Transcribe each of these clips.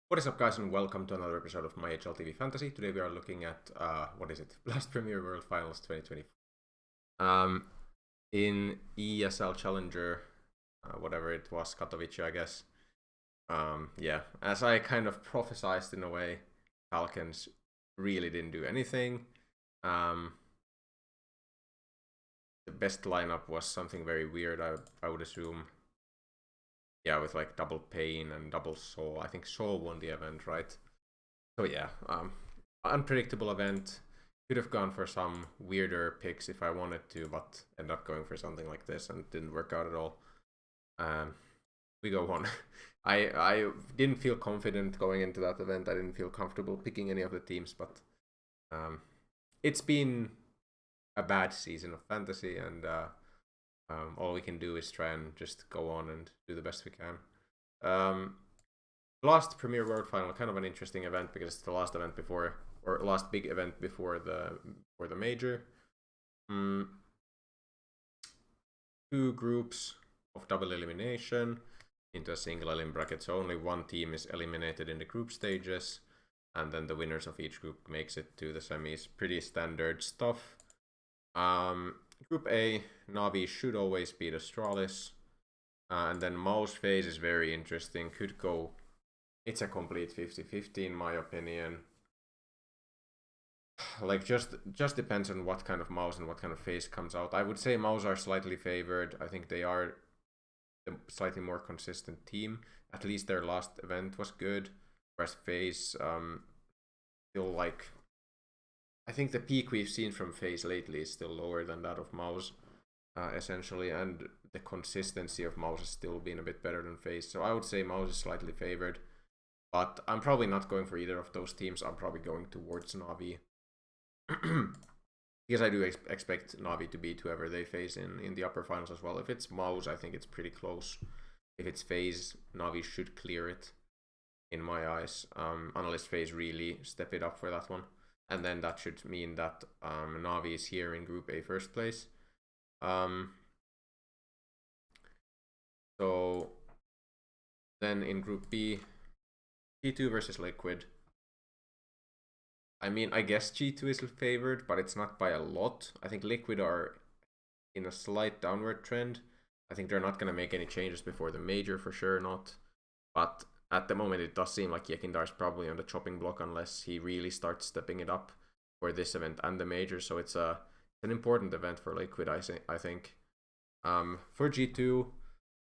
What is up, guys, and welcome to another episode of my HLTV Fantasy. Today we are looking at, what is it? Last Premier World Finals 2024. In ESL Challenger, whatever it was, Katowice, I guess. Yeah, as I kind of prophesized in a way, Falcons really didn't do anything. The best lineup was something very weird, I would assume. Yeah, with like double Pain and double Saw. I think Saw won the event, right? So yeah, unpredictable event. Could have gone for some weirder picks if I wanted to, but ended up going for something like this and didn't work out at all. We go on. I didn't feel confident going into that event. I didn't feel comfortable picking any of the teams, but it's been a bad season of fantasy, and all we can do is try and just go on and do the best we can. Last Premier World Final, kind of an interesting event because it's the last event before, or last big event before the major. Two groups of double elimination into a single elim bracket, so only one team is eliminated in the group stages, and then the winners of each group makes it to the semis. Pretty standard stuff. Group A, Navi should always beat Astralis, and then Mouse phase is very interesting. Could go. It's a complete 50-50 in my opinion. Like just depends on what kind of mouse and what kind of phase comes out. I would say mouse are slightly favored. I think they are a slightly more consistent team. At least their last event was good. Whereas phase still like, I think the peak we've seen from phase lately is still lower than that of mouse, essentially, and the consistency of mouse has still been a bit better than phase. So I would say mouse is slightly favored. But I'm probably not going for either of those teams. I'm probably going towards Navi. Because I do expect Navi to beat whoever they face in the upper finals as well. If it's Mouse, I think it's pretty close. If it's FaZe, Navi should clear it, in my eyes. Unless FaZe really step it up for that one. And then that should mean that Navi is here in Group A first place. So then in Group B, G2 versus Liquid. I mean, I guess G2 is favored, but it's not by a lot. I think Liquid are in a slight downward trend. I think they're not going to make any changes before the major, for sure not. But at the moment, it does seem like Yekindar is probably on the chopping block unless he really starts stepping it up for this event and the major. So it's an important event for Liquid, I think. For G2,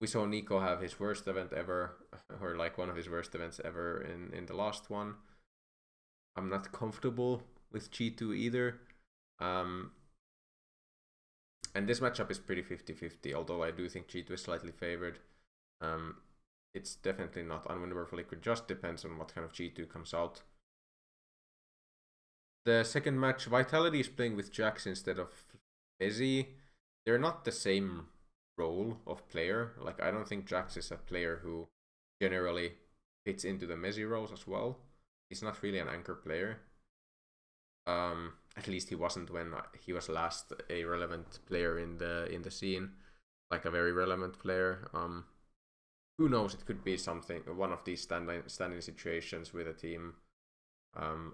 we saw Nico have his worst event ever, or like one of his worst events ever in the last one. I'm not comfortable with G2 either. And this matchup is pretty 50-50, although I do think G2 is slightly favored. It's definitely not unwinnable for Liquid, just depends on what kind of G2 comes out. The second match, Vitality is playing with Jax instead of Fezzy. They're not the same role of player. Like, I don't think Jax is a player who generally fits into the Messi roles as well. He's not really an anchor player. At least he wasn't when he was last a relevant player in the scene, like a very relevant player. Who knows? It could be something, one of these standing situations with a team,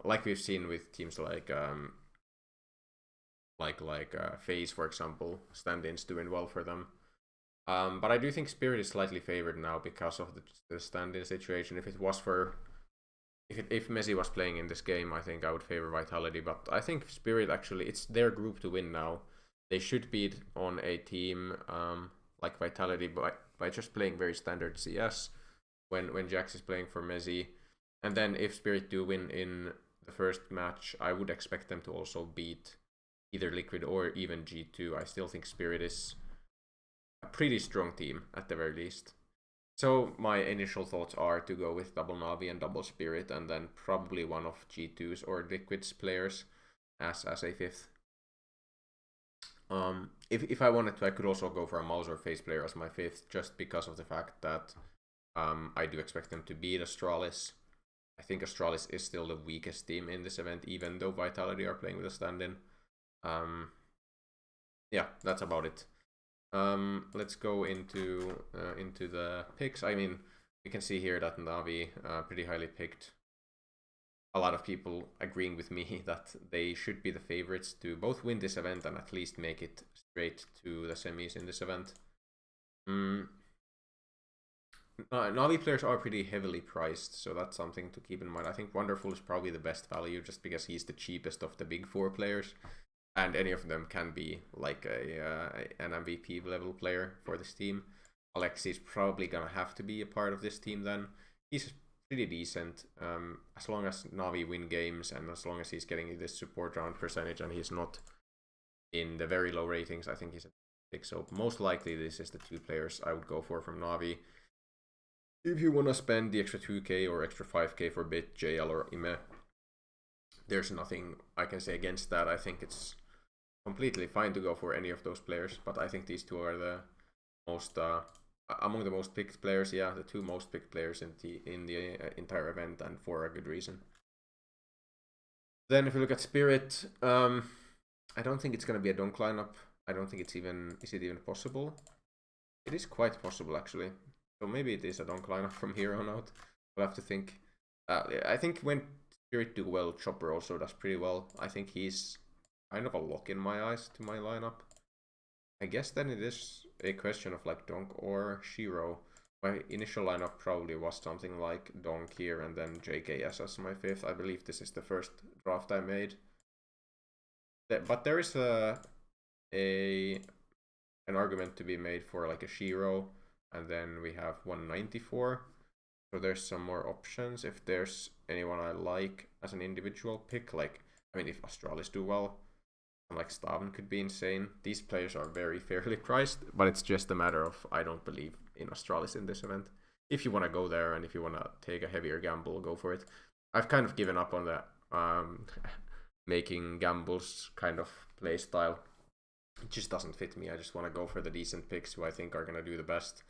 like we've seen with teams like FaZe, for example, stand-ins doing well for them. But I do think Spirit is slightly favored now because of the stand-in situation. If it was for if Messi was playing in this game, I think I would favor Vitality. But I think Spirit actually, it's their group to win now. They should beat on a team like Vitality by just playing very standard CS when Jax is playing for Messi. And then if Spirit do win in the first match, I would expect them to also beat either Liquid or even G2. I still think Spirit is a pretty strong team at the very least. So my initial thoughts are to go with double Navi and double Spirit, and then probably one of G2's or Liquid's players as a fifth. If I wanted to, I could also go for a Mouse or FaZe player as my fifth, just because of the fact that I do expect them to beat Astralis. I think Astralis is still the weakest team in this event, even though Vitality are playing with a stand-in. Yeah, that's about it. Let's go into the picks. I mean, You can see here that Navi pretty highly picked. A lot of people agreeing with me that they should be the favorites to both win this event and at least make it straight to the semis in this event. Navi players are pretty heavily priced, so that's something to keep in mind. I think Wonderful is probably the best value just because he's the cheapest of the big four players, and any of them can be like an MVP level player for this team. Alexi's probably gonna have to be a part of this team then. He's pretty decent as long as Navi win games and as long as he's getting this support round percentage and he's not in the very low ratings. I think he's a pick. So most likely this is the two players I would go for from Navi. If you want to spend the extra 2k or extra 5k for Bit, JL, or Ime, there's nothing I can say against that. I think it's completely fine to go for any of those players, but I think these two are the most among the most picked players. Yeah, the two most picked players in the entire event, and for a good reason. Then if you look at Spirit, I don't think it's gonna be a donk lineup. I don't think is it even possible? It is quite possible actually. So maybe it is a donk lineup from here on out. We'll have to think. I think when Spirit do well, Chopper also does pretty well. I think he's kind of a lock in my eyes to my lineup. I guess then it is a question of like donk or Shiro. My initial lineup probably was something like donk here and then JKS as my fifth. I believe this is the first draft I made. But there is an argument to be made for like a Shiro. And then we have 194. So there's some more options. If there's anyone I like as an individual pick, like, I mean, if Astralis do well, like Staven could be insane. These players are very fairly priced, but it's just a matter of I don't believe in Astralis in this event. If you want to go there and if you want to take a heavier gamble, go for it. I've kind of given up on that making gambles kind of play style. It just doesn't fit me. I just want to go for the decent picks who I think are going to do the best.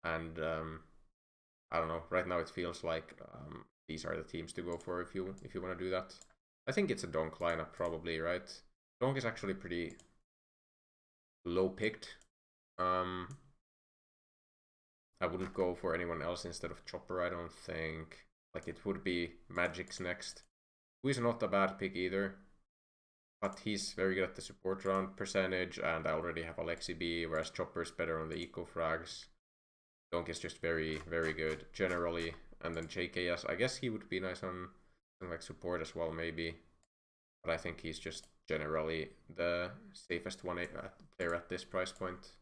And I don't know. Right now it feels like these are the teams to go for if you want to do that. I think it's a donk lineup probably, right? Donk is actually pretty low picked. I wouldn't go for anyone else instead of Chopper, I don't think. Like it would be Magic's next, who is not a bad pick either. But he's very good at the support round percentage, and I already have Alexi B, whereas Chopper's better on the eco frags. Donk is just very, very good generally. And then JKS, I guess he would be nice on like support as well, maybe. But I think he's just generally the safest player at this price point.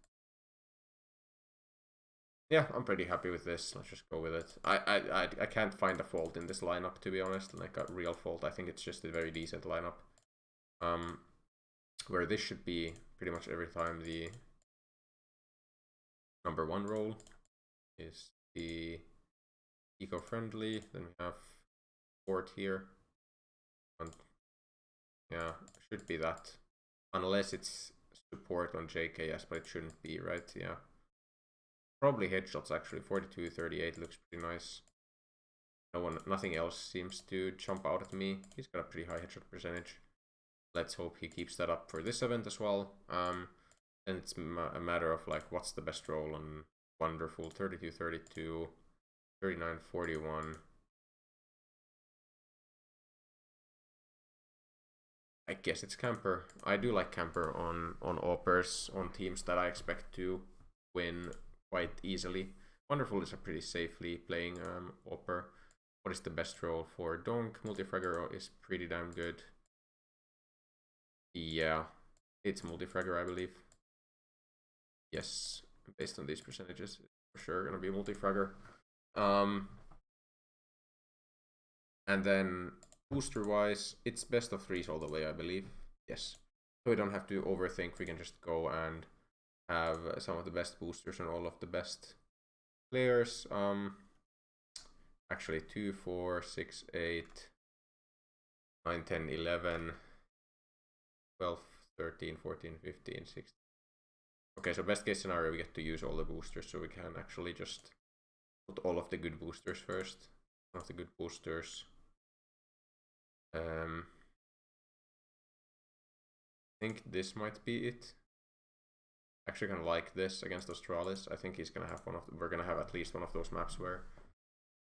Yeah, I'm pretty happy with this. Let's just go with it. I can't find a fault in this lineup, to be honest, like a real fault. I think it's just a very decent lineup. Where this should be pretty much every time the number one role is the eco-friendly. Then we have support here. And yeah, should be that. Unless it's support on JKS, but it shouldn't be, right? Yeah. Probably headshots actually. 42-38 looks pretty nice. Nothing else seems to jump out at me. He's got a pretty high headshot percentage. Let's hope he keeps that up for this event as well. And it's a matter of like what's the best role on Wonderful. 32-32, 39-41. I guess it's Camper. I do like Camper on Oppers, on teams that I expect to win quite easily. Wonderful is a pretty safely playing Opper. What is the best role for Donk? Multifragger is pretty damn good. Yeah, it's Multifragger, I believe. Yes, based on these percentages, it's for sure gonna be Multifragger. And then booster wise, it's best of threes all the way, I believe. Yes. So we don't have to overthink, we can just go and have some of the best boosters and all of the best players. Actually 2, 4, 6, 8, 9, 10, 11, 12, 13, 14, 15, 16. Okay, so best case scenario, we get to use all the boosters, so we can actually just put all of the good boosters first. One of the good boosters. I think this might be it. Actually, kind of like this against Astralis. I think he's gonna have we're gonna have at least one of those maps where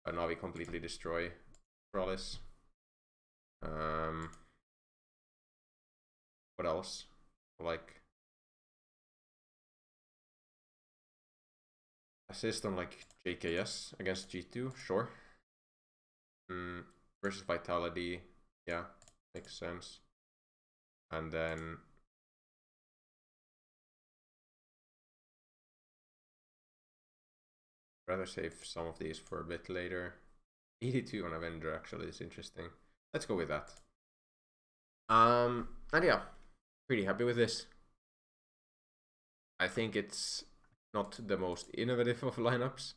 Navi completely destroy Astralis. What else? Like assist on like JKS against G2, sure. Versus Vitality, yeah, makes sense. And then rather save some of these for a bit later. 82 on Avenger actually is interesting. Let's go with that. And yeah, pretty happy with this. I think it's not the most innovative of lineups,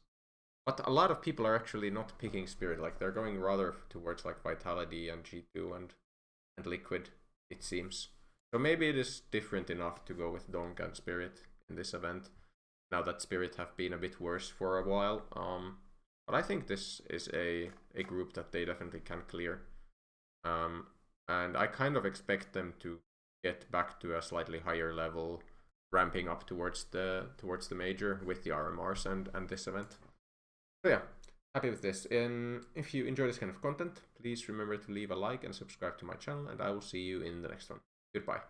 but a lot of people are actually not picking Spirit. Like they're going rather towards like Vitality and G2 and Liquid, it seems. So maybe it is different enough to go with Donk and Spirit in this event. Now that Spirit have been a bit worse for a while. But I think this is a group that they definitely can clear. And I kind of expect them to get back to a slightly higher level, ramping up towards the major with the RMRs and this event. So yeah, happy with this. And if you enjoy this kind of content, please remember to leave a like and subscribe to my channel, and I will see you in the next one. Goodbye.